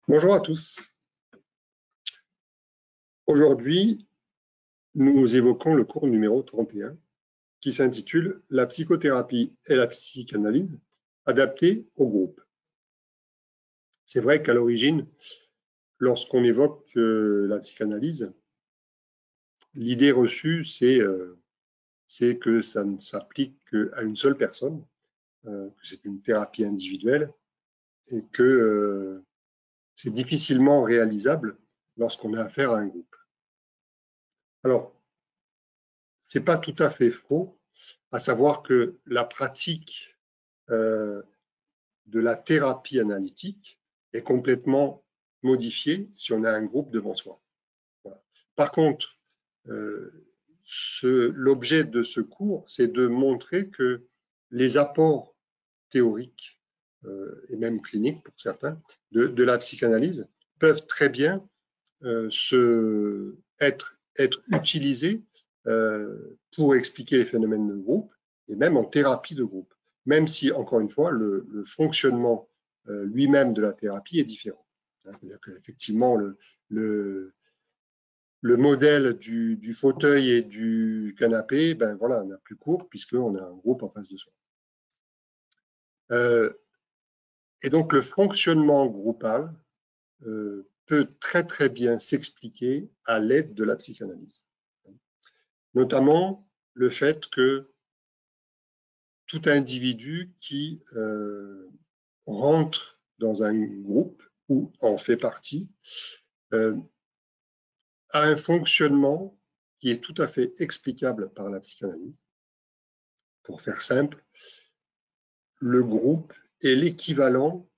Bonjour à tous. Aujourd'hui, nous évoquons le cours numéro 31 qui s'intitule « La psychothérapie et la psychanalyse adaptées au groupe ». C'est vrai qu'à l'origine, lorsqu'on évoque la psychanalyse, l'idée reçue, c'est que ça ne s'applique qu'à une seule personne, que c'est une thérapie individuelle et que c'est difficilement réalisable lorsqu'on a affaire à un groupe. Alors, ce n'est pas tout à fait faux, à savoir que la pratique de la thérapie analytique est complètement modifiée si on a un groupe devant soi. Voilà. Par contre, l'objet de ce cours, c'est de montrer que les apports théoriques et même cliniques pour certains de la psychanalyse peuvent très bien être utilisés pour expliquer les phénomènes de groupe et même en thérapie de groupe, même si, encore une fois, le fonctionnement lui-même de la thérapie est différent. C'est-à-dire qu'effectivement, le modèle du fauteuil et du canapé, ben voilà, n'a plus cours puisqu'on a un groupe en face de soi. Et donc, le fonctionnement groupal peut très très bien s'expliquer à l'aide de la psychanalyse. Notamment le fait que tout individu qui rentre dans un groupe ou en fait partie a un fonctionnement qui est tout à fait explicable par la psychanalyse. Pour faire simple, le groupe est l'équivalent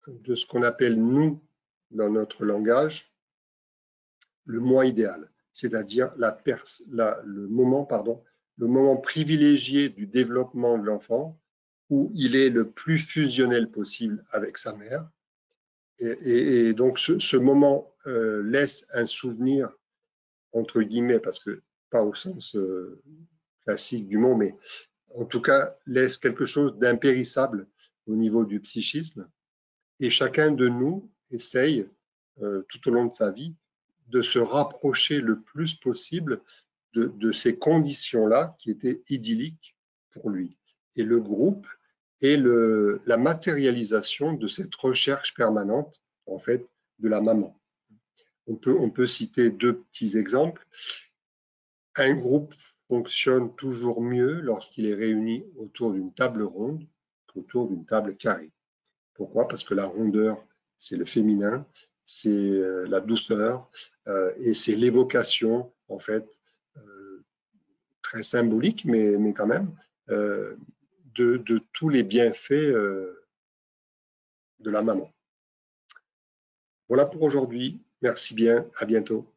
de ce qu'on appelle, nous, dans notre langage, le moi idéal, c'est-à-dire le moment privilégié du développement de l'enfant où il est le plus fusionnel possible avec sa mère. Et donc, ce moment laisse un souvenir, entre guillemets, parce que pas au sens classique du mot, mais en tout cas, laisse quelque chose d'impérissable au niveau du psychisme. Et chacun de nous essaye, tout au long de sa vie, de se rapprocher le plus possible de ces conditions-là qui étaient idylliques pour lui. Et le groupe est la matérialisation de cette recherche permanente, en fait, de la maman. On peut citer deux petits exemples. Un groupe fonctionne toujours mieux lorsqu'il est réuni autour d'une table ronde qu'autour d'une table carrée. Pourquoi? Parce que la rondeur, c'est le féminin, c'est la douceur et c'est l'évocation, en fait, très symbolique, mais quand même, de tous les bienfaits de la maman. Voilà pour aujourd'hui. Merci bien. À bientôt.